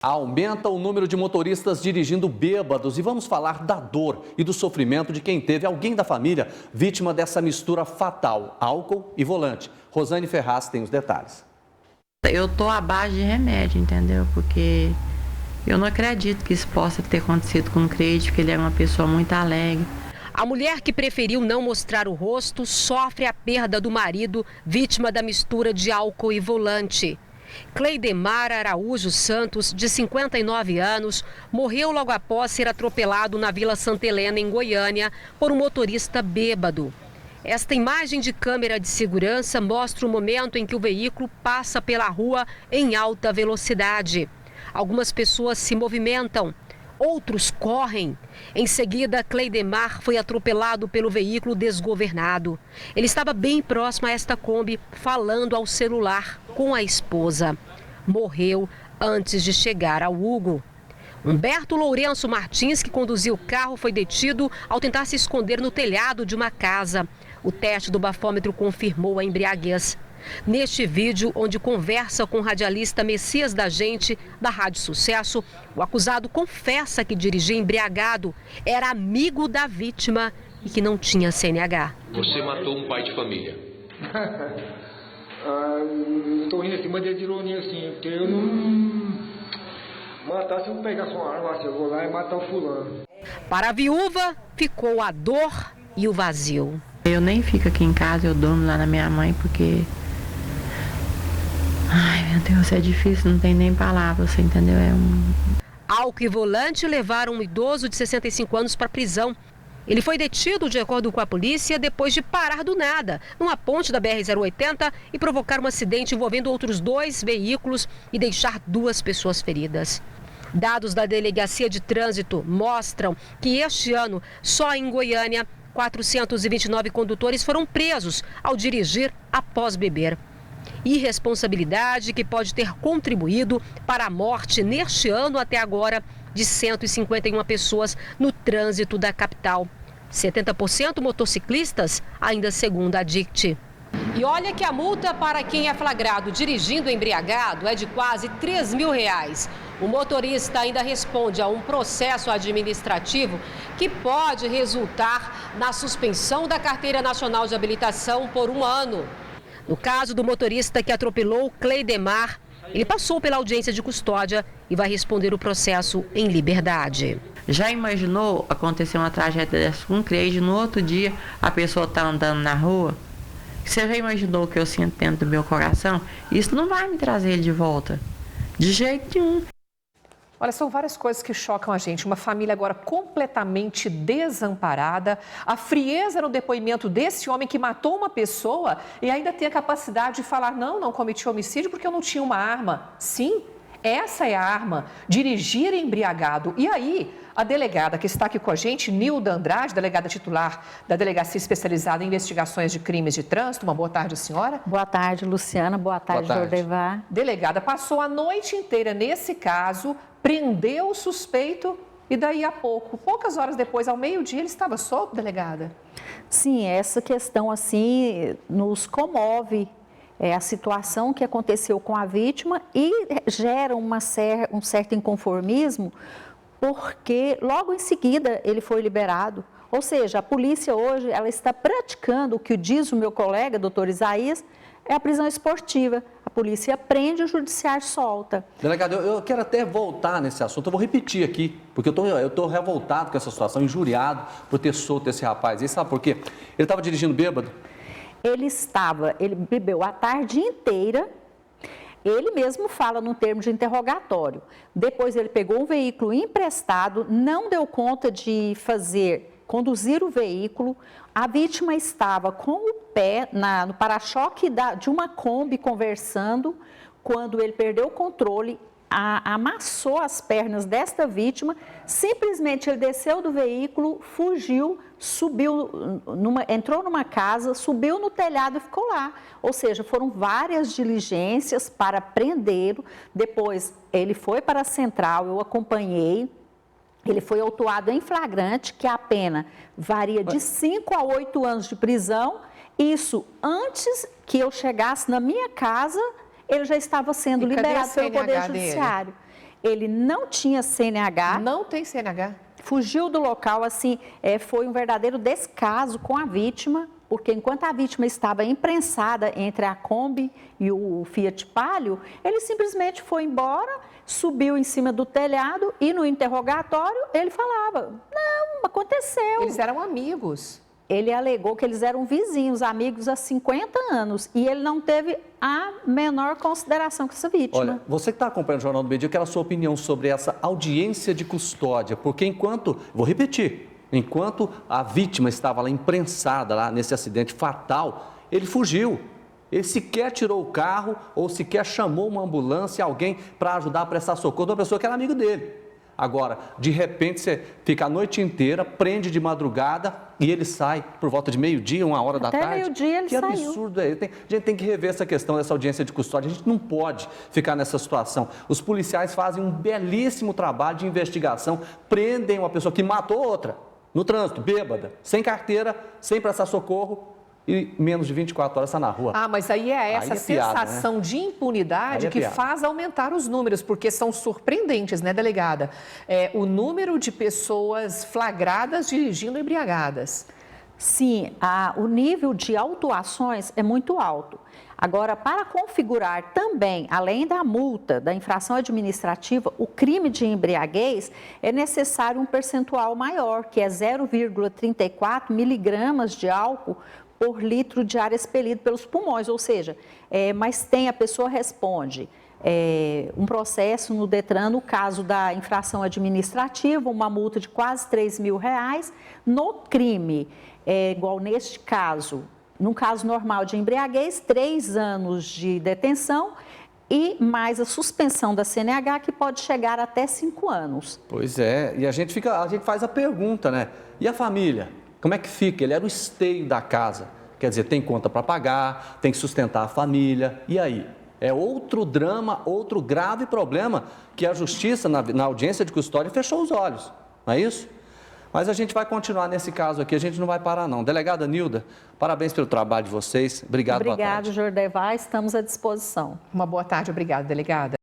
Aumenta o número de motoristas dirigindo bêbados e vamos falar da dor e do sofrimento de quem teve alguém da família vítima dessa mistura fatal, álcool e volante. Rosane Ferraz tem os detalhes. Eu tô à base de remédio, entendeu? Porque eu não acredito que isso possa ter acontecido com o Cleide, porque ele é uma pessoa muito alegre. A mulher que preferiu não mostrar o rosto sofre a perda do marido, vítima da mistura de álcool e volante. Cleidemar Araújo Santos, de 59 anos, morreu logo após ser atropelado na Vila Santa Helena, em Goiânia, por um motorista bêbado. Esta imagem de câmera de segurança mostra o momento em que o veículo passa pela rua em alta velocidade. Algumas pessoas se movimentam, outros correm. Em seguida, Cleidemar foi atropelado pelo veículo desgovernado. Ele estava bem próximo a esta Kombi, falando ao celular com a esposa. Morreu antes de chegar ao Hugo. Humberto Lourenço Martins, que conduziu o carro, foi detido ao tentar se esconder no telhado de uma casa. O teste do bafômetro confirmou a embriaguez. Neste vídeo, onde conversa com o radialista Messias da Gente, da Rádio Sucesso, o acusado confessa que dirigia embriagado, era amigo da vítima e que não tinha CNH. Você matou um pai de família. Estou rindo assim, mas é de ironia assim, porque eu não... Matar, se eu pegasse uma arma, assim, eu vou lá e matar o fulano. Para a viúva, ficou a dor e o vazio. Eu nem fico aqui em casa, eu durmo lá na minha mãe, porque... Ai, meu Deus, é difícil, não tem nem palavras, você entendeu? Álcool e volante levaram um idoso de 65 anos para a prisão. Ele foi detido, de acordo com a polícia, depois de parar do nada, numa ponte da BR-080 e provocar um acidente envolvendo outros 2 veículos e deixar 2 pessoas feridas. Dados da Delegacia de Trânsito mostram que este ano, só em Goiânia, 429 condutores foram presos ao dirigir após beber. Irresponsabilidade que pode ter contribuído para a morte neste ano até agora de 151 pessoas no trânsito da capital. 70% motociclistas, ainda segundo a DICT. E olha que a multa para quem é flagrado dirigindo embriagado é de quase R$3.000. O motorista ainda responde a um processo administrativo que pode resultar na suspensão da Carteira Nacional de Habilitação por 1 ano. No caso do motorista que atropelou Cleidemar, ele passou pela audiência de custódia e vai responder o processo em liberdade. Já imaginou acontecer uma tragédia dessa com o Cleide, no outro dia a pessoa está andando na rua? Você já imaginou o que eu sinto dentro do meu coração? Isso não vai me trazer ele de volta, de jeito nenhum. Olha, são várias coisas que chocam a gente. Uma família agora completamente desamparada. A frieza no depoimento desse homem que matou uma pessoa e ainda tem a capacidade de falar, não cometi homicídio porque eu não tinha uma arma. Sim, essa é a arma, dirigir embriagado. E aí, a delegada que está aqui com a gente, Nilda Andrade, delegada titular da Delegacia Especializada em Investigações de Crimes de Trânsito. Uma boa tarde, senhora. Boa tarde, Luciana. Boa tarde, Jordevar. Delegada, passou a noite inteira nesse caso, prendeu o suspeito e daí a poucas horas depois, ao meio-dia, ele estava solto, delegada? Sim, essa questão assim nos comove. É a situação que aconteceu com a vítima e gera um certo inconformismo, porque logo em seguida ele foi liberado. Ou seja, a polícia hoje ela está praticando o que diz o meu colega, doutor Isaías, é a prisão esportiva. A polícia prende, o judiciário solta. Delegado, eu quero até voltar nesse assunto, eu vou repetir aqui, porque eu estou revoltado com essa situação, injuriado por ter solto esse rapaz. E sabe por quê? Ele estava dirigindo bêbado? Ele bebeu a tarde inteira, ele mesmo fala no termo de interrogatório. Depois ele pegou um veículo emprestado, não deu conta de conduzir o veículo. A vítima estava com o pé no para-choque de uma Kombi conversando, quando ele perdeu o controle, amassou as pernas desta vítima, simplesmente ele desceu do veículo, fugiu, entrou numa casa, subiu no telhado e ficou lá. Ou seja, foram várias diligências para prendê-lo. Depois ele foi para a central, eu acompanhei. Ele foi autuado em flagrante, que a pena varia de 5 a 8 anos de prisão. Isso antes que eu chegasse na minha casa, ele já estava sendo liberado pelo Poder Judiciário. Ele não tinha CNH. Não tem CNH? Fugiu do local, assim, foi um verdadeiro descaso com a vítima, porque enquanto a vítima estava imprensada entre a Kombi e o Fiat Palio, ele simplesmente foi embora, subiu em cima do telhado e no interrogatório ele falava, não, aconteceu. Eles eram amigos. Ele alegou que eles eram vizinhos, amigos há 50 anos, e ele não teve a menor consideração com essa vítima. Olha, você que está acompanhando o Jornal do Meio Dia, eu quero a sua opinião sobre essa audiência de custódia, porque vou repetir, enquanto a vítima estava lá imprensada lá nesse acidente fatal, ele fugiu. Ele sequer tirou o carro ou sequer chamou uma ambulância, alguém para ajudar a prestar socorro de uma pessoa que era amigo dele. Agora, de repente, você fica a noite inteira, prende de madrugada e ele sai por volta de meio-dia, 1h da tarde. Até meio-dia ele saiu. Que absurdo é esse? A gente tem que rever essa questão dessa audiência de custódia. A gente não pode ficar nessa situação. Os policiais fazem um belíssimo trabalho de investigação, prendem uma pessoa que matou outra no trânsito, bêbada, sem carteira, sem prestar socorro. E menos de 24 horas está na rua. Ah, mas aí é essa sensação, né, de impunidade que faz aumentar os números, porque são surpreendentes, né, delegada? O número de pessoas flagradas dirigindo embriagadas. Sim, o nível de autuações é muito alto. Agora, para configurar também, além da multa, da infração administrativa, o crime de embriaguez, é necessário um percentual maior, que é 0,34 miligramas de álcool por litro de ar expelido pelos pulmões, ou seja, a pessoa responde um processo no Detran, no caso da infração administrativa, uma multa de quase R$3.000, no crime, igual neste caso, num caso normal de embriaguez, 3 anos de detenção e mais a suspensão da CNH, que pode chegar até 5 anos. Pois é, e a gente faz a pergunta, né? E a família? Como é que fica? Ele era o esteio da casa. Quer dizer, tem conta para pagar, tem que sustentar a família. E aí? É outro drama, outro grave problema que a justiça, na audiência de custódia, fechou os olhos. Não é isso? Mas a gente vai continuar nesse caso aqui, a gente não vai parar não. Delegada Nilda, parabéns pelo trabalho de vocês. Obrigado, boa tarde. Obrigado, Jordevá, estamos à disposição. Uma boa tarde, obrigada, delegada.